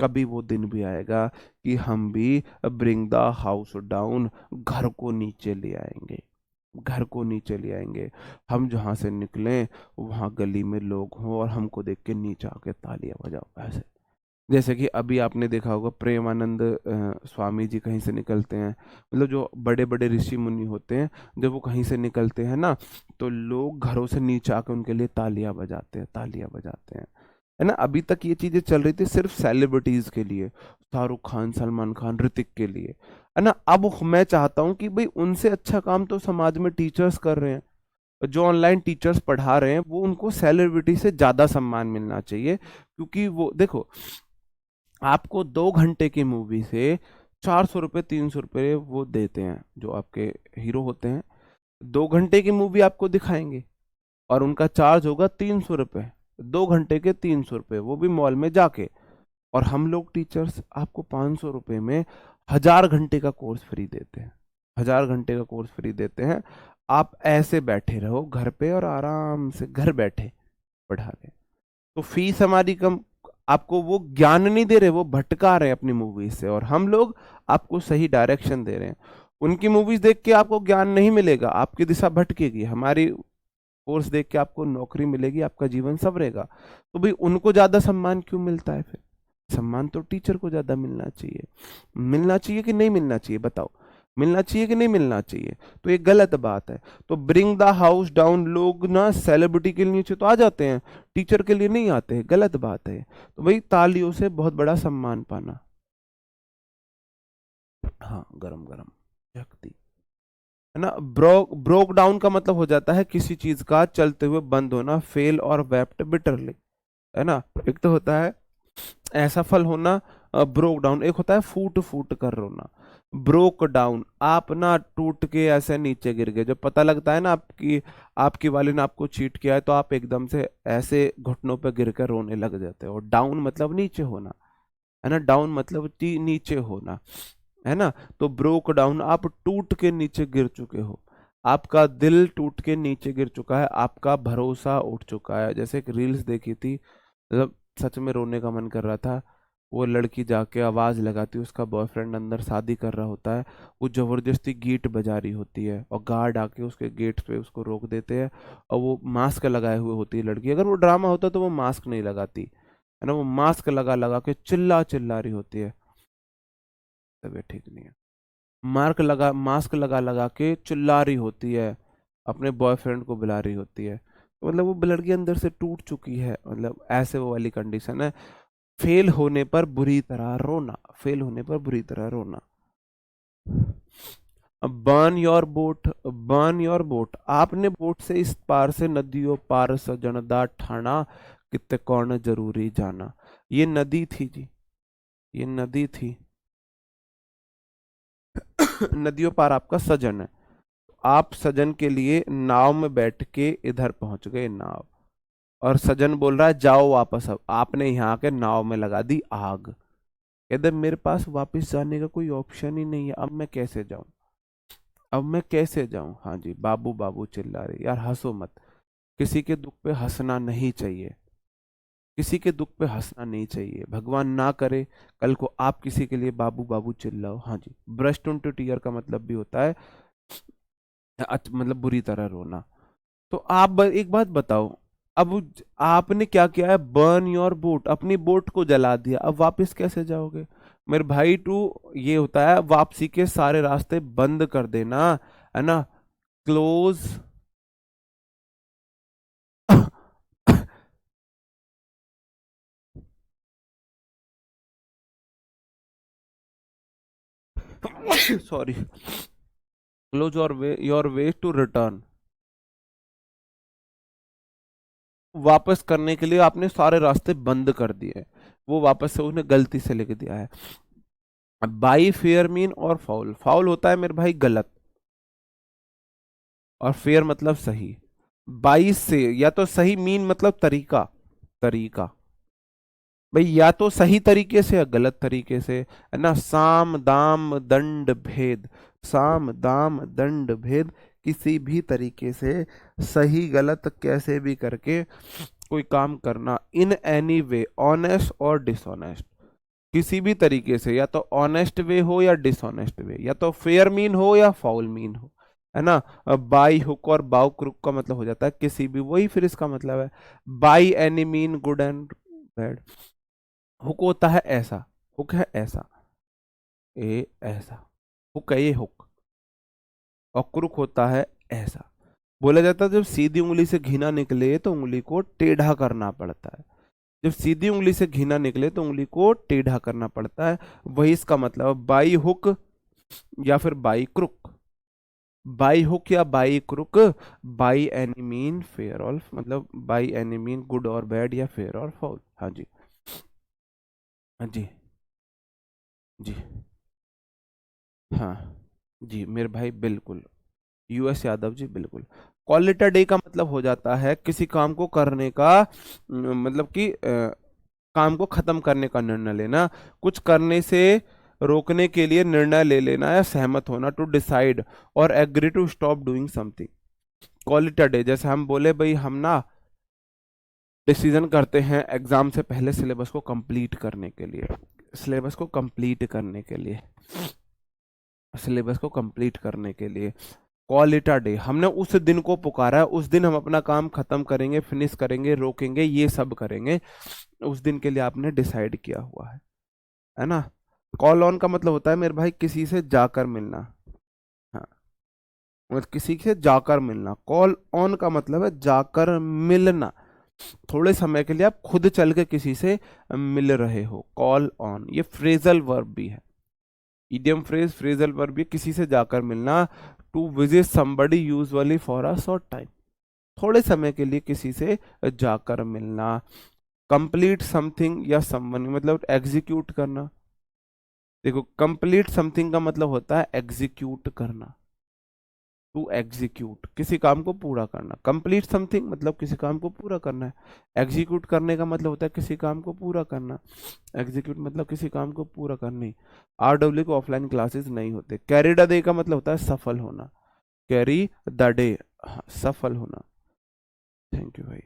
कभी वो दिन भी आएगा कि हम भी ब्रिंग द हाउस डाउन, घर को नीचे ले आएंगे, घर को नीचे ले आएंगे। हम जहां से निकलें वहां गली में लोग हों और हमको देख के नीचे आके तालियां बजाओ ऐसे। जैसे कि अभी आपने देखा होगा प्रेमानंद स्वामी जी कहीं से निकलते हैं, मतलब जो बड़े बड़े ऋषि मुनि होते हैं, जब वो कहीं से निकलते हैं ना, तो लोग घरों से नीचे आके उनके लिए तालियां बजाते हैं, तालियां बजाते हैं, है ना। अभी तक ये चीजें चल रही थी सिर्फ सेलिब्रिटीज के लिए, शाहरुख खान सलमान खान ऋतिक के लिए, है ना। अब मैं चाहता हूँ कि भाई उनसे अच्छा काम तो समाज में टीचर्स कर रहे हैं, जो ऑनलाइन टीचर्स पढ़ा रहे हैं, वो उनको सेलिब्रिटी से ज्यादा सम्मान मिलना चाहिए। क्योंकि वो देखो, आपको 2 घंटे की मूवी से 400 रुपये 300 रुपये वो देते हैं जो आपके हीरो होते हैं। 2 घंटे की मूवी आपको दिखाएंगे और उनका चार्ज होगा 300 रुपये, 2 घंटे के 300 रुपये, वो भी मॉल में जाके। और हम लोग टीचर्स आपको 500 रुपये में 1000 घंटे का कोर्स फ्री देते हैं, 1000 घंटे का कोर्स फ्री देते हैं। आप ऐसे बैठे रहो घर पे और आराम से घर बैठे पढ़ा रहे। तो फीस हमारी कम, आपको वो ज्ञान नहीं दे रहे, वो भटका रहे हैं अपनी मूवीज से, और हम लोग आपको सही डायरेक्शन दे रहे हैं। उनकी मूवीज देख के आपको ज्ञान नहीं मिलेगा, आपकी दिशा भटकेगी। हमारी कोर्स देख के आपको नौकरी मिलेगी, आपका जीवन संवरेगा। तो भाई उनको ज्यादा सम्मान क्यों मिलता है फिर? सम्मान तो टीचर को ज्यादा मिलना चाहिए। मिलना चाहिए कि नहीं मिलना चाहिए बताओ? मिलना चाहिए कि नहीं मिलना चाहिए? तो ये गलत बात है। तो ब्रिंग द हाउस डाउन, लोग ना सेलिब्रिटी के नीचे तो आ जाते हैं, टीचर के लिए नहीं आते हैं, गलत बात है। तो भाई तालियों से बहुत बड़ा सम्मान पाना। हाँ गरम गरम शक्ति, है ना। ब्रोक डाउन का मतलब हो जाता है किसी चीज का चलते हुए बंद होना, फेल और वेप्ट बिटरली, है ना। एक तो होता है ऐसा फल होना, ब्रोक डाउन, एक होता है फूट फूट कर रोना। ब्रोक डाउन, आप ना टूट के ऐसे नीचे गिर गए, जब पता लगता है ना आपकी आपकी वाली ने आपको चीट किया है, तो आप एकदम से ऐसे घुटनों पे गिर कर रोने लग जाते हो। डाउन मतलब नीचे होना, है ना। डाउन मतलब नीचे होना, है ना। तो ब्रोक डाउन, आप टूट के नीचे गिर चुके हो, आपका दिल टूट के नीचे गिर चुका है, आपका भरोसा उठ चुका है। जैसे एक रील्स देखी थी, मतलब सच में रोने का मन कर रहा था। वो लड़की जाके आवाज लगाती है, उसका बॉयफ्रेंड अंदर शादी कर रहा होता है, वो जबरदस्ती गेट बजा रही होती है और गार्ड आके उसके गेट पे उसको रोक देते हैं। और वो मास्क लगाए हुए होती है लड़की, अगर वो ड्रामा होता तो वो मास्क नहीं लगाती, है ना। वो मास्क लगा लगा के चिल्ला चिल्ला रही होती है, तबीयत ठीक नहीं है। मास्क लगा लगा के चिल्ला रही होती है, अपने बॉयफ्रेंड को बुला रही होती है। तो मतलब वो लड़की अंदर से टूट चुकी है, मतलब ऐसे वो वाली कंडीशन है। फेल होने पर बुरी तरह रोना, फेल होने पर बुरी तरह रोना। Burn your boat, burn your boat, आपने बोट से इस पार से नदियों पार सजनदा ठाना, कित्ते कौन जरूरी जाना। ये नदी थी जी, ये नदी थी। नदियों पार आपका सजन है, आप सजन के लिए नाव में बैठ के इधर पहुंच गए, नाव। और सजन बोल रहा है जाओ वापस, अब आपने यहाँ के नाव में लगा दी आग। कहते मेरे पास वापस जाने का कोई ऑप्शन ही नहीं है, अब मैं कैसे जाऊं, अब मैं कैसे जाऊं। हाँ जी, बाबू बाबू चिल्ला रही, यार हंसो मत, किसी के दुख पे हंसना नहीं चाहिए, किसी के दुख पे हंसना नहीं चाहिए। भगवान ना करे कल को आप किसी के लिए बाबू बाबू चिल्लाओ। हाँ जी, ब्रस्ट टू टीयर का मतलब भी होता है मतलब बुरी तरह रोना। तो आप एक बात बताओ, अब आपने क्या किया है, बर्न योर बोट, अपनी बोट को जला दिया, अब वापस कैसे जाओगे मेरे भाई। टू ये होता है वापसी के सारे रास्ते बंद कर देना, है ना। Close sorry, close your way to return, वापस करने के लिए आपने सारे रास्ते बंद कर दिए, वो वापस से उसने गलती से लिख दिया है। बाई फेयर मीन और फाउल, फाउल होता है मेरे भाई गलत, और फेयर मतलब सही। 22 से, या तो सही मीन मतलब तरीका, तरीका भाई, या तो सही तरीके से या गलत तरीके से, है ना। साम दाम दंड भेद, साम दाम दंड भेद, किसी भी तरीके से, सही गलत कैसे भी करके कोई काम करना। इन एनी वे, ऑनेस्ट और डिसऑनेस्ट, किसी भी तरीके से, या तो ऑनेस्ट वे हो या डिसऑनेस्ट वे, या तो फेयर मीन हो या फाउल मीन हो, है ना। बाई हुक और बाउ क्रुक का मतलब हो जाता है किसी भी, वही फिर इसका मतलब है by any mean good and bad. Hook होता है ऐसा, हुक है ऐसा, ए ऐसा, हुक है ये हुक। और क्रुक होता है ऐसा। बोला जाता है जब सीधी उंगली से घी ना निकले तो उंगली को टेढ़ा करना पड़ता है, जब सीधी उंगली से घी ना निकले तो उंगली को टेढ़ा करना पड़ता है। वही इसका मतलब है, बाई हुक या फिर बाई क्रुक, बाई हुक या by crook, by any mean fair और, मतलब बाई एनी मीन गुड और बैड या फेयर और फाउल। हाँ जी, हाँ जी, जी, हाँ जी मेरे भाई बिल्कुल, यूएस यादव जी बिल्कुल। कॉल लेटर डे का मतलब हो जाता है किसी काम को करने का, मतलब कि काम को खत्म करने का निर्णय लेना, कुछ करने से रोकने के लिए निर्णय ले लेना या सहमत होना, टू डिसाइड और agree to stop doing something. Call it a day, जैसे हम बोले भाई हम ना डिसीजन करते हैं एग्जाम से पहले सिलेबस को कंप्लीट करने के लिए, सिलेबस को कंप्लीट करने के लिए, सिलेबस को कंप्लीट करने के लिए कॉल इट अ डे, हमने उस दिन को पुकारा है, उस दिन हम अपना काम खत्म करेंगे, फिनिश करेंगे, रोकेंगे, ये सब करेंगे, उस दिन के लिए आपने डिसाइड किया हुआ है ना। कॉल ऑन का मतलब होता है मेरे भाई किसी से जाकर मिलना, हाँ, मतलब किसी से जाकर मिलना। कॉल ऑन का मतलब है जाकर मिलना, थोड़े समय के लिए आप खुद चल के किसी से मिल रहे हो, कॉल ऑन। ये फ्रेजल वर्ब भी है, इडियम फ्रेज फ्रेजल वर्ब भी, किसी से जाकर मिलना। To visit somebody usually for a short time, थोड़े समय के लिए किसी से जाकर मिलना। कंप्लीट समथिंग या समवन मतलब एग्जीक्यूट करना, देखो कंप्लीट समथिंग का मतलब होता है एग्जीक्यूट करना, टू एग्जीक्यूट, किसी काम को पूरा करना। कंप्लीट समथिंग मतलब किसी काम को पूरा करना है। एग्जीक्यूट करने का मतलब होता है किसी काम को पूरा करना। एग्जीक्यूट मतलब किसी काम को पूरा करना। RW को ऑफलाइन क्लासेस नहीं होते। कैरी द डे का मतलब होता है सफल होना। कैरी द डे, सफल होना। थैंक यू भाई।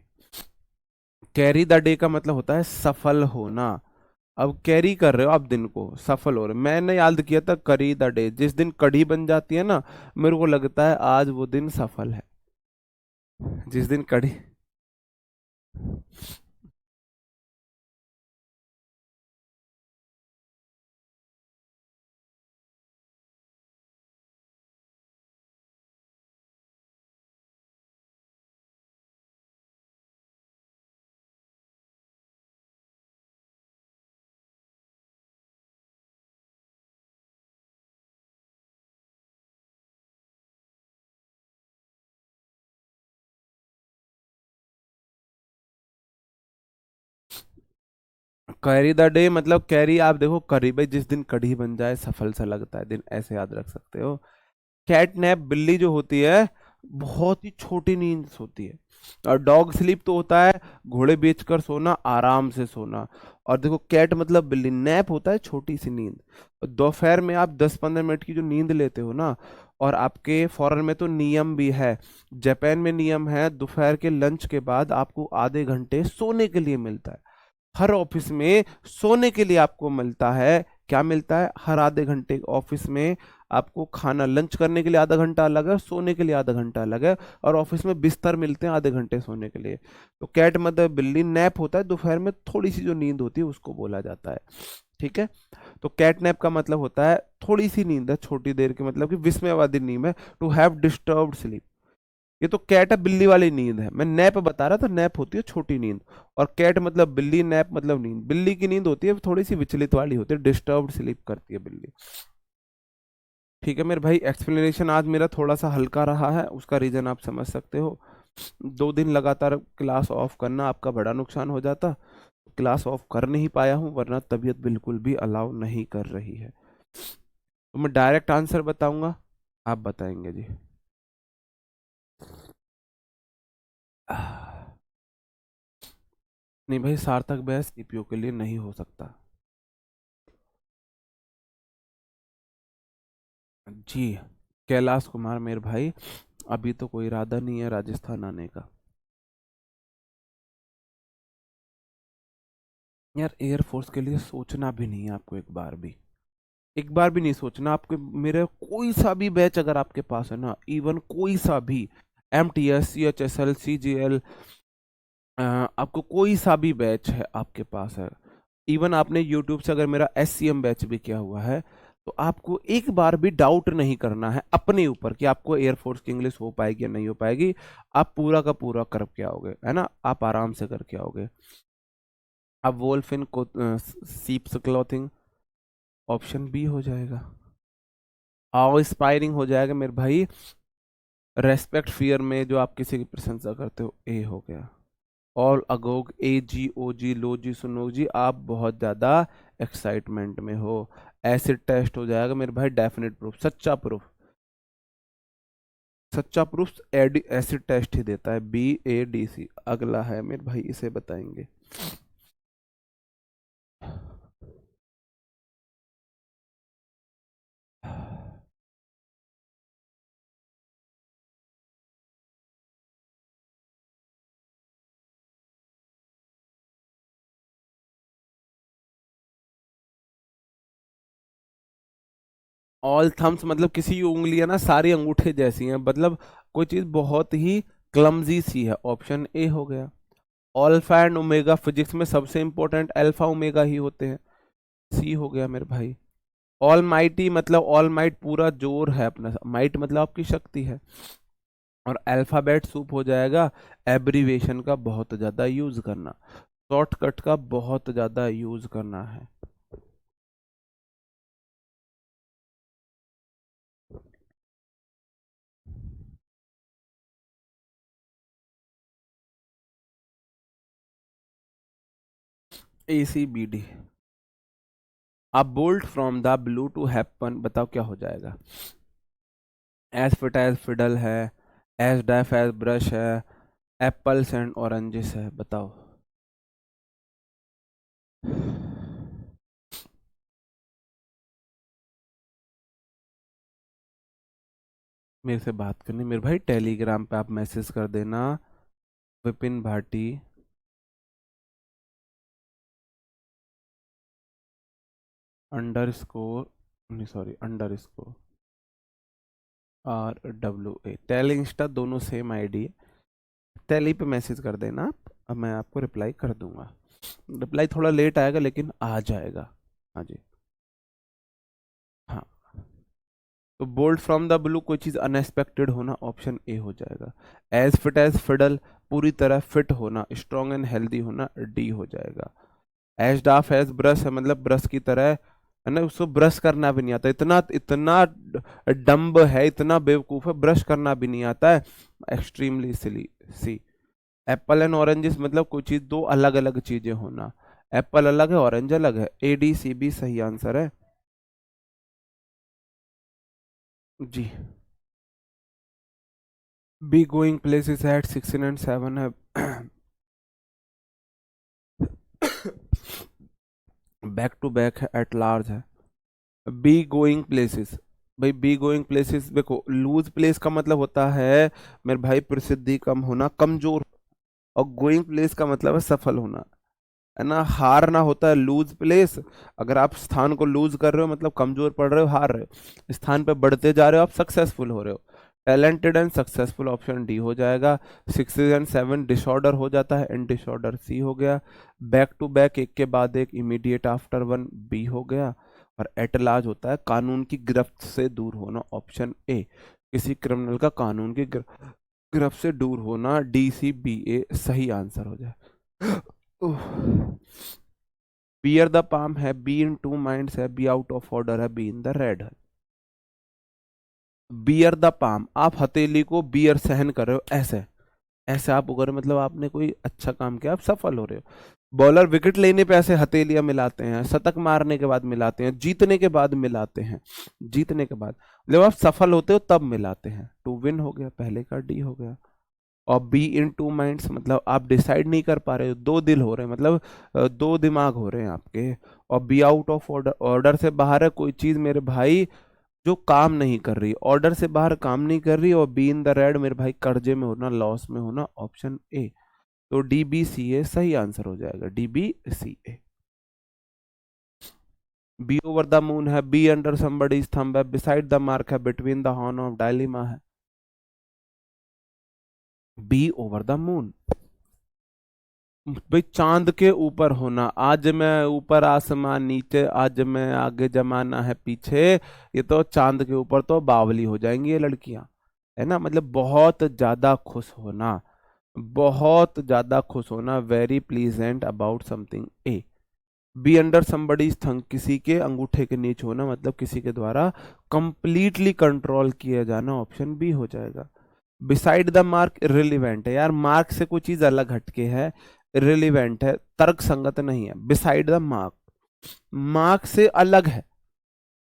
कैरी द डे का मतलब होता है सफल होना। अब कैरी कर रहे हो आप दिन को, सफल हो रहे हो। मैंने याद किया था करी द डे, जिस दिन कड़ी बन जाती है ना, मेरे को लगता है आज वो दिन सफल है। जिस दिन कड़ी। कैरी द डे मतलब कैरी, आप देखो करी भाई, जिस दिन कड़ी बन जाए सफल सा लगता है दिन, ऐसे याद रख सकते हो। कैट नैप, बिल्ली जो होती है बहुत ही छोटी नींद सोती है। और डॉग स्लीप तो होता है घोड़े बेचकर सोना, आराम से सोना। और देखो कैट मतलब बिल्ली, नैप होता है छोटी सी नींद। दोपहर में आप 10-15 मिनट की जो नींद लेते हो ना, और आपके फॉरेन में तो नियम भी है, जापान में नियम है, दोपहर के लंच के बाद आपको आधे घंटे सोने के लिए मिलता है। हर ऑफिस में सोने के लिए आपको मिलता है। क्या मिलता है? हर आधे घंटे ऑफिस में आपको खाना, लंच करने के लिए आधा घंटा अलग है, सोने के लिए आधा घंटा अलग है। और ऑफिस में बिस्तर मिलते हैं आधे घंटे सोने के लिए। तो कैट मतलब बिल्ली, नैप होता है दोपहर में थोड़ी सी जो नींद होती है उसको बोला जाता है। ठीक है। तो कैट नैप का मतलब होता है थोड़ी सी नींद है, छोटी देर की, मतलब कि विस्मयवादी नींद है। To have disturbed sleep. ये तो कैट है, बिल्ली वाली नींद है। मैं नैप बता रहा था, नैप होती है छोटी नींद। और कैट मतलब बिल्ली, नैप मतलब नींद। बिल्ली की नींद होती है थोड़ी सी विचलित वाली होती है, डिस्टर्ब्ड स्लीप करती है बिल्ली। ठीक है मेरे भाई, एक्सप्लेनेशन आज मेरा थोड़ा सा हल्का रहा है, उसका रीजन आप समझ सकते हो। 2 दिन लगातार क्लास ऑफ करना आपका बड़ा नुकसान हो जाता। क्लास ऑफ कर नहीं पाया हूँ, वरना तबीयत बिल्कुल भी अलाउ नहीं कर रही है। तो मैं डायरेक्ट आंसर बताऊंगा, आप बताएंगे जी। नहीं भाई, सार्थक बहस सीपीओ के लिए नहीं हो सकता। जी। कैलाश कुमार मेरे भाई, अभी तो कोई इरादा नहीं है राजस्थान आने का। यार एयरफोर्स के लिए सोचना भी नहीं है आपको, एक बार भी नहीं सोचना आपके। मेरे कोई सा भी बैच अगर आपके पास है ना, इवन कोई सा भी, MTS, CHSL, CGL, आपको कोई सा भी बैच है आपके पास है, इवन आपने यूट्यूब से अगर मेरा SCM बैच भी किया हुआ है, तो आपको एक बार भी डाउट नहीं करना है अपने ऊपर कि आपको एयरफोर्स की इंग्लिश हो पाएगी या नहीं हो पाएगी। आप पूरा का पूरा करके आओगे, है ना, आप आराम से करके आओगे। अब वोल्फिन को सीप्स क्लॉथिंग, ऑप्शन बी हो जाएगा। आओ इंस्पायरिंग हो जाएगा मेरे भाई। रेस्पेक्ट फियर में जो आप किसी की प्रशंसा करते हो, ए हो गया। ऑल अगोग, AGOG, लो जी सुनो जी, आप बहुत ज्यादा एक्साइटमेंट में हो। एसिड टेस्ट हो जाएगा मेरे भाई, डेफिनेट प्रूफ, सच्चा प्रूफ। सच्चा प्रूफ एसिड टेस्ट ही देता है, BADC। अगला है मेरे भाई, इसे बताएंगे। ऑल थम्स मतलब किसी की उंगलियां ना सारी अंगूठे जैसी हैं, मतलब कोई चीज बहुत ही क्लमजी सी है, ऑप्शन ए हो गया। अल्फा एंड ओमेगा, फिजिक्स में सबसे इंपॉर्टेंट अल्फा ओमेगा ही होते हैं, सी हो गया मेरे भाई। ऑल माइटी मतलब ऑल माइट, पूरा जोर है अपना, माइट मतलब आपकी शक्ति है। और अल्फाबेट सूप हो जाएगा, एब्रीवेशन का बहुत ज्यादा यूज करना, शॉर्टकट का बहुत ज्यादा यूज करना है। ACBD। अब bolt from the blue to happen, बताओ क्या हो जाएगा। एज फिट एज फिडल है, एज डेफ एज ब्रश है, एप्पल्स एंड ऑरेंजेस है। बताओ। मेरे से बात करनी मेरे भाई, टेलीग्राम पे आप मैसेज कर देना, विपिन भाटी अंडरस्कोर, नहीं sorry underscore RWA, tele insta दोनों सेम आईडी है। टेली पे मैसेज कर देना आप, अब मैं आपको रिप्लाई कर दूंगा। रिप्लाई थोड़ा लेट आएगा लेकिन आ जाएगा। हाँ जी। हाँ, तो बोल्ड फ्रॉम द ब्लू कोई चीज़ अनएक्सपेक्टेड होना, ऑप्शन ए हो जाएगा। एज फिडल पूरी तरह फिट होना, स्ट्रॉन्ग एंड हेल्दी होना, डी हो जाएगा। एज डाफ एज ब्रश है, मतलब ब्रश की तरह है ना, उसको ब्रश करना भी नहीं आता, इतना इतना डम्ब है, इतना बेवकूफ है, ब्रश करना भी नहीं आता है, extremely silly. C. Apple and oranges मतलब कोई चीज दो अलग अलग चीजें होना, एप्पल अलग है ऑरेंज अलग है, ADCB सही आंसर है जी। Be going places at 16 and 7 है। बैक टू बैक है, एट लार्ज है। बी गोइंग प्लेसेस, भाई बी गोइंग प्लेसेस देखो, लूज प्लेस का मतलब होता है मेरे भाई प्रसिद्धि कम होना, कमजोर, और गोइंग प्लेस का मतलब है सफल होना, है ना, हारना होता है लूज प्लेस। अगर आप स्थान को लूज कर रहे हो मतलब कमजोर पड़ रहे हो, हार रहे हो, स्थान पे बढ़ते जा रहे हो, आप सक्सेसफुल हो रहे हो। Talented and successful option D हो जाएगा। 6 एंड 7 डिसऑर्डर हो जाता है, एंड डिसऑर्डर सी हो गया। बैक टू बैक एक के बाद एक, इमीडिएट आफ्टर वन, बी हो गया। और एट लार्ज होता है कानून की गिरफ्त से दूर होना, ऑप्शन ए। किसी क्रिमिनल का कानून की गिरफ्त से दूर होना, DCBA सही आंसर हो जाए। बियर द पाम है, बी इन टू माइंड्स है, बी आउट ऑफ ऑर्डर है, बी इन द रेड है। बियर द पाम, आप हथेली को बियर सहन कर रहे हो, ऐसे ऐसे आप अगर मतलब आपने कोई अच्छा काम किया, आप सफल हो रहे हो। बॉलर विकेट लेने पे ऐसे हथेलियां मिलाते हैं, शतक मारने के बाद मिलाते हैं, जीतने के बाद मिलाते हैं, जीतने के बाद जब आप सफल होते हो तब मिलाते हैं। टू विन हो गया, पहले का डी हो गया। और बी इन टू माइंड्स मतलब आप डिसाइड नहीं कर पा रहे हो, दो दिल हो रहे हैं, मतलब दो दिमाग हो रहे हैं आपके। और be out of order, order से बाहर है कोई चीज मेरे भाई, जो काम नहीं कर रही, ऑर्डर से बाहर काम नहीं कर रही। और बी इन द रेड मेरे भाई, कर्जे में होना, लॉस में होना, ऑप्शन ए। तो DBCA सही आंसर हो जाएगा, DBCA। Be over the moon है, बी अंडर समबडीज थंब है, बिसाइड द मार्क है, between the horn of dilemma है। बी ओवर द मून, भाई चांद के ऊपर होना, आज मैं ऊपर आसमान नीचे, आज मैं आगे जमाना है पीछे, ये तो चांद के ऊपर तो बावली हो जाएंगी ये लड़कियां, है ना, मतलब बहुत ज्यादा खुश होना, बहुत ज्यादा खुश होना, very pleasant about something, A. Be under somebody's thumb, किसी के अंगूठे के नीचे होना, मतलब किसी के द्वारा कंप्लीटली कंट्रोल किया जाना, ऑप्शन बी हो जाएगा। बिसाइड द मार्क इररिलेवेंट है यार, मार्क से कोई चीज अलग हटके है, इररिलेवेंट है, तर्क संगत नहीं है। बिसाइड द मार्क, मार्क से अलग है,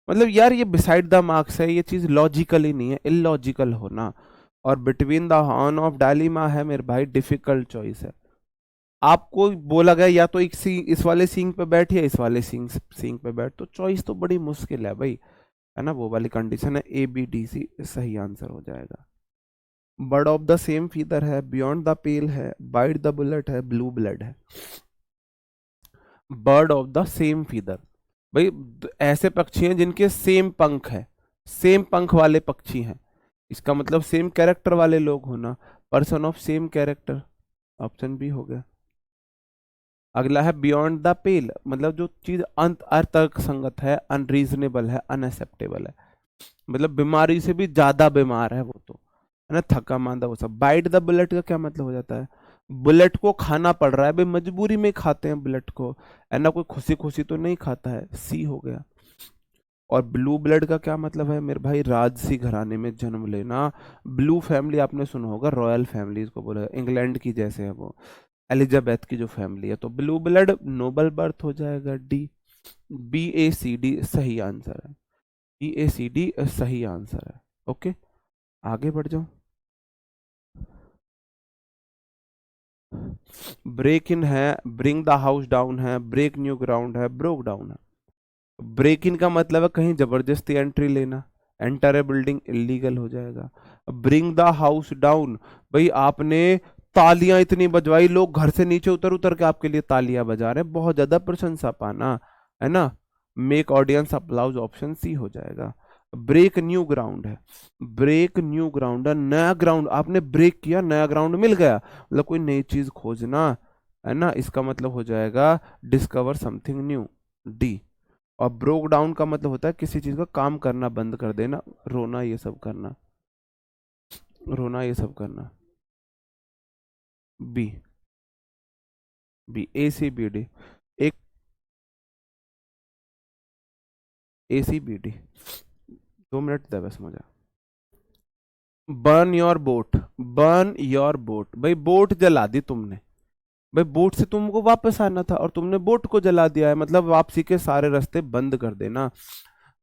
मतलब यार ये बिसाइड द मार्क्स है, ये चीज लॉजिकली नहीं है, इलॉजिकल होना। और between the horn of dilemma है मेरे भाई, डिफिकल्ट चॉइस है। आपको बोला गया या तो एक सींग, इस वाले सींग पे बैठ या इस वाले सींग सींग पे बैठ, तो चॉइस तो बड़ी मुश्किल है भाई, है ना, वो वाली कंडीशन है, ABDC सही आंसर हो जाएगा। Bird of the same feather है, बियॉन्ड द पेल है, बाइट द बुलेट है, ब्लू ब्लड है। Bird of the same feather, भाई ऐसे पक्षी हैं जिनके सेम पंख है, सेम पंख वाले पक्षी हैं, इसका मतलब सेम कैरेक्टर वाले लोग होना, person of same character, option B हो गया। अगला है बियॉन्ड द पेल, मतलब जो चीज अंत अतर्क संगत है, अनरीजनेबल है, अनएक्सेप्टेबल है, मतलब बीमारी से भी ज्यादा बीमार है वो तो, है ना, थका मांदा वो सब। बाइट द बुलेट का क्या मतलब हो जाता है, बुलेट को खाना पड़ रहा है भाई, मजबूरी में खाते हैं बुलेट को, है ना, कोई खुशी खुशी तो नहीं खाता है, सी हो गया। और ब्लू ब्लड का क्या मतलब है मेरे भाई, राजसी घराने में जन्म लेना। ब्लू फैमिली आपने सुना होगा, रॉयल फैमिली को बोला, इंग्लैंड की जैसे है वो, एलिजाबेथ की जो फैमिली है, तो ब्लू ब्लड नोबल बर्थ हो जाएगा, डी। BACD सही आंसर है, BACD सही आंसर है। ओके। आगे बढ़ जाओ। ब्रेक इन है, ब्रिंग द हाउस डाउन है, ब्रेक न्यू ग्राउंड है, ब्रोक डाउन है। ब्रेक इन का मतलब है कहीं जबरदस्ती एंट्री लेना, एंटर ए बिल्डिंग इलीगल हो जाएगा। ब्रिंग द हाउस डाउन, भाई आपने तालियां इतनी बजवाई, लोग घर से नीचे उतर उतर के आपके लिए तालियां बजा रहे हैं, बहुत ज्यादा प्रशंसा पाना, है ना। मेक ऑडियंस अप्लाउज, ऑप्शन सी हो जाएगा। ब्रेक न्यू ग्राउंड है, ब्रेक न्यू ग्राउंड है, नया ग्राउंड आपने ब्रेक किया, नया ग्राउंड मिल गया, मतलब कोई नई चीज खोजना, है ना, इसका मतलब हो जाएगा डिस्कवर समथिंग न्यू, डी। और ब्रोक डाउन का मतलब होता है किसी चीज का काम करना बंद कर देना, रोना ये सब करना, रोना ये सब करना, बी। बी, ए सी बी डी। एक, ए सी बी डी। 2 मिनट दे बस मुझे। Burn your boat, burn your boat, भाई बोट जला दी तुमने, भाई बोट से तुमको वापस आना था और तुमने बोट को जला दिया है, मतलब वापसी के सारे रास्ते बंद कर देना,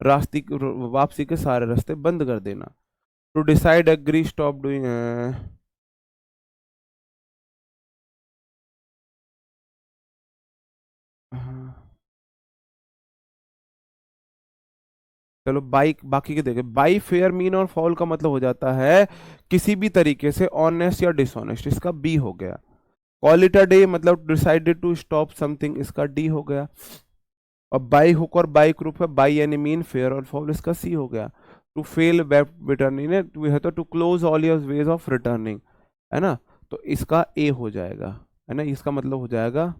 रास्ते वापसी के सारे रास्ते बंद कर देना। To decide, agree, stop doing. चलो बाइक, बाकी के देखे, बाई फेयर, मीन और फॉल का मतलब हो जाता है किसी भी तरीके से ऑनेस्ट या डिसऑनेस्ट, इसका बी हो गया। कॉल इट अ डे मतलब डिसाइडेड टू स्टॉप समथिंग, इसका डी हो गया। और बाई हुक और बाई क्रूप है, बाई एनी मीन, फेयर और फॉल, इसका सी हो गया। टू फेल वेब रिटर्निंग है, टू है तो close all your ways of returning, है ना, तो इसका ए हो जाएगा, है ना, इसका मतलब हो जाएगा।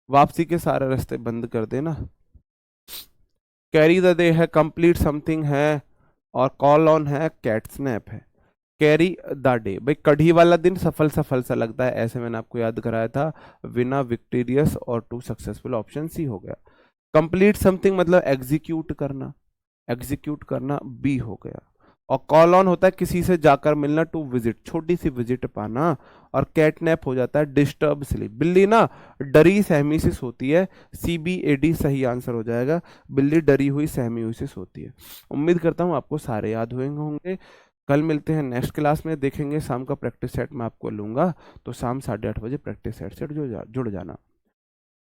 वापसी के सारे रास्ते बंद कर देना। कैरी द डे है, कंप्लीट समथिंग है, और कॉल ऑन है, कैट स्नैप है। कैरी द डे, भाई कढ़ी वाला दिन सफल सफल सा लगता है, ऐसे मैंने आपको याद कराया था, विना विक्टोरियस और टू सक्सेसफुल, ऑप्शन सी हो गया। कंप्लीट समथिंग मतलब एग्जीक्यूट करना, एग्जीक्यूट करना, बी हो गया। और कॉल ऑन होता है किसी से जाकर मिलना, टू विजिट, छोटी सी विजिट पाना। और कैटनैप हो जाता है डिस्टर्ब स्लीप, बिल्ली ना डरी सहमी से सोती है, सी बी ए डी सही आंसर हो जाएगा, बिल्ली डरी हुई सहमी हुई से सोती है। उम्मीद करता हूँ आपको सारे याद हुए होंगे। कल मिलते हैं नेक्स्ट क्लास में, देखेंगे शाम का प्रैक्टिस सेट मैं आपको लूंगा, तो शाम 8:30 बजे प्रैक्टिस सेट से जुड़ जाना।